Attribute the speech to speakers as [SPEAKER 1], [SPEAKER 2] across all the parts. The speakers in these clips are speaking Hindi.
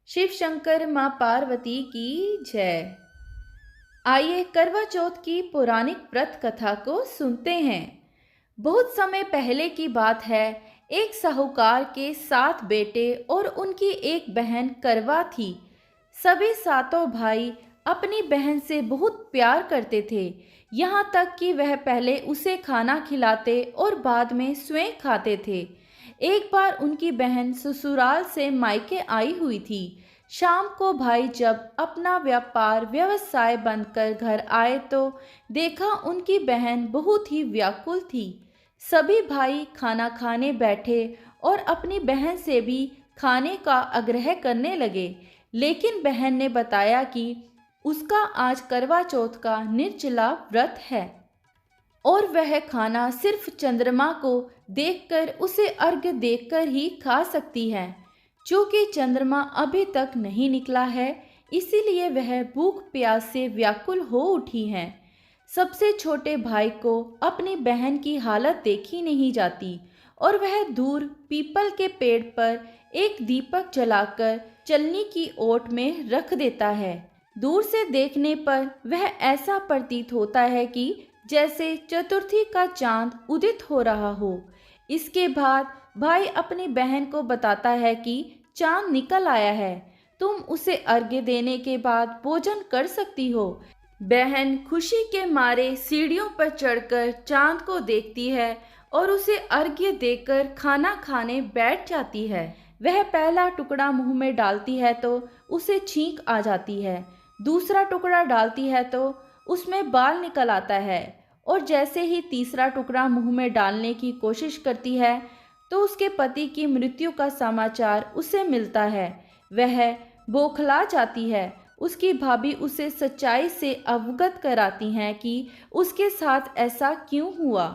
[SPEAKER 1] शिव शंकर माँ पार्वती की जय। आइए करवा चौथ की पौराणिक व्रत कथा को सुनते हैं। बहुत समय पहले की बात है। एक साहूकार के 7 बेटे और उनकी एक बहन करवा थी। सभी सातों भाई अपनी बहन से बहुत प्यार करते थे, यहाँ तक कि वह पहले उसे खाना खिलाते और बाद में स्वयं खाते थे। एक बार उनकी बहन ससुराल से मायके आई हुई थी। शाम को भाई जब अपना व्यापार व्यवसाय बंद कर घर आए तो देखा उनकी बहन बहुत ही व्याकुल थी। सभी भाई खाना खाने बैठे और अपनी बहन से भी खाने का आग्रह करने लगे, लेकिन बहन ने बताया कि उसका आज करवा चौथ का निर्जला व्रत है और वह खाना सिर्फ चंद्रमा को देखकर, उसे अर्घ्य देकर ही खा सकती है। चूँकि चंद्रमा अभी तक नहीं निकला है, इसीलिए वह भूख प्यास से व्याकुल हो उठी है। सबसे छोटे भाई को अपनी बहन की हालत देखी नहीं जाती और वह दूर पीपल के पेड़ पर एक दीपक जलाकर चलनी की ओट में रख देता है। दूर से देखने पर वह ऐसा प्रतीत होता है कि जैसे चतुर्थी का चांद उदित हो रहा हो। इसके बाद भाई अपनी बहन को बताता है कि चांद निकल आया है, तुम उसे अर्घ्य देने के बाद भोजन कर सकती हो। बहन खुशी के मारे सीढ़ियों पर चढ़कर चांद को देखती है और उसे अर्घ्य देकर खाना खाने बैठ जाती है। वह पहला टुकड़ा मुंह में डालती है तो उसे छींक आ जाती है। दूसरा टुकड़ा डालती है तो उसमें बाल निकल आता है और जैसे ही तीसरा टुकड़ा मुंह में डालने की कोशिश करती है तो उसके पति की मृत्यु का समाचार उसे मिलता है। वह बौखला जाती है। उसकी भाभी उसे सच्चाई से अवगत कराती हैं कि उसके साथ ऐसा क्यों हुआ।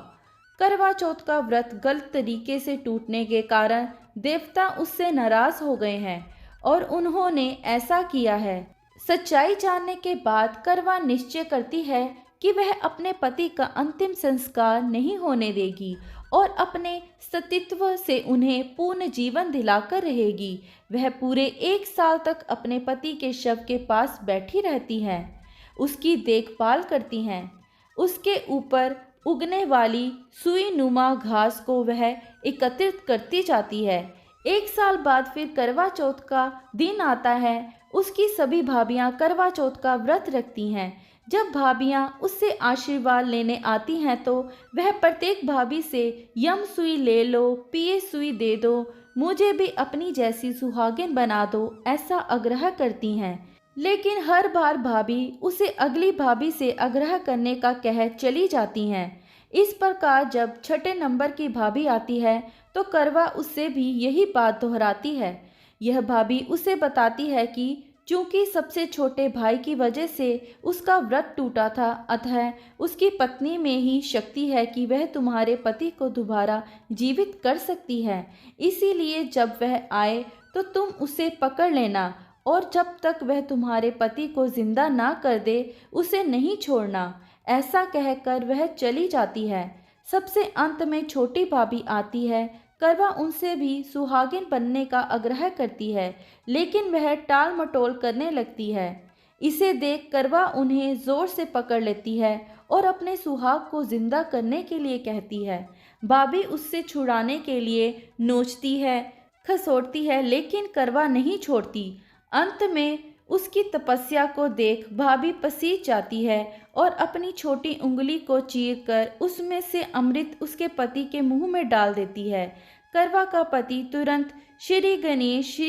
[SPEAKER 1] करवा चौथ का व्रत गलत तरीके से टूटने के कारण देवता उससे नाराज हो गए हैं और उन्होंने ऐसा किया है। सच्चाई जानने के बाद करवा निश्चय करती है कि वह अपने पति का अंतिम संस्कार नहीं होने देगी और अपने सतीत्व से उन्हें पूर्ण जीवन दिलाकर रहेगी। वह पूरे 1 साल तक अपने पति के शव के पास बैठी रहती हैं, उसकी देखभाल करती हैं। उसके ऊपर उगने वाली सुई नुमा घास को वह एकत्रित करती जाती है। 1 साल बाद फिर करवा चौथ का दिन आता है। उसकी सभी भाभियां करवा चौथ का व्रत रखती हैं। जब भाभियां उससे आशीर्वाद लेने आती हैं तो वह प्रत्येक भाभी से यम सुई ले लो, पिए सुई दे दो, मुझे भी अपनी जैसी सुहागिन बना दो, ऐसा आग्रह करती हैं। लेकिन हर बार भाभी उसे अगली भाभी से आग्रह करने का कह चली जाती हैं। इस प्रकार जब छठे नंबर की भाभी आती है तो करवा उससे भी यही बात दोहराती है। यह भाभी उसे बताती है कि चूंकि सबसे छोटे भाई की वजह से उसका व्रत टूटा था, अतः उसकी पत्नी में ही शक्ति है कि वह तुम्हारे पति को दोबारा जीवित कर सकती है। इसीलिए जब वह आए तो तुम उसे पकड़ लेना और जब तक वह तुम्हारे पति को जिंदा ना कर दे उसे नहीं छोड़ना। ऐसा कहकर वह चली जाती है। सबसे अंत में छोटी भाभी आती है। करवा उनसे भी सुहागिन बनने का आग्रह करती है, लेकिन वह टाल मटोल करने लगती है। इसे देख करवा उन्हें जोर से पकड़ लेती है और अपने सुहाग को जिंदा करने के लिए कहती है। भाभी उससे छुड़ाने के लिए नोचती है, खसोटती है, लेकिन करवा नहीं छोड़ती। अंत में उसकी तपस्या को देख भाभी पसीज जाती है और अपनी छोटी उंगली को चीरकर उसमें से अमृत उसके पति के मुंह में डाल देती है। करवा का पति तुरंत श्री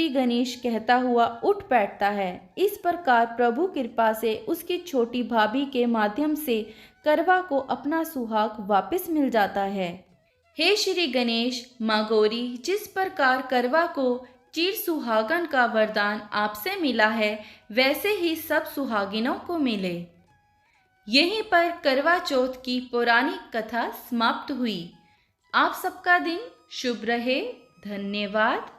[SPEAKER 1] गणेश कहता हुआ उठ बैठता है। इस प्रकार प्रभु कृपा से उसकी छोटी भाभी के माध्यम से करवा को अपना सुहाग वापस मिल जाता है। हे श्री गणेश, माँ गौरी, जिस प्रकार करवा को चिर सुहागन का वरदान आपसे मिला है, वैसे ही सब सुहागिनों को मिले। यहीं पर करवा चौथ की पौराणिक कथा समाप्त हुई। आप सबका दिन शुभ रहे। धन्यवाद।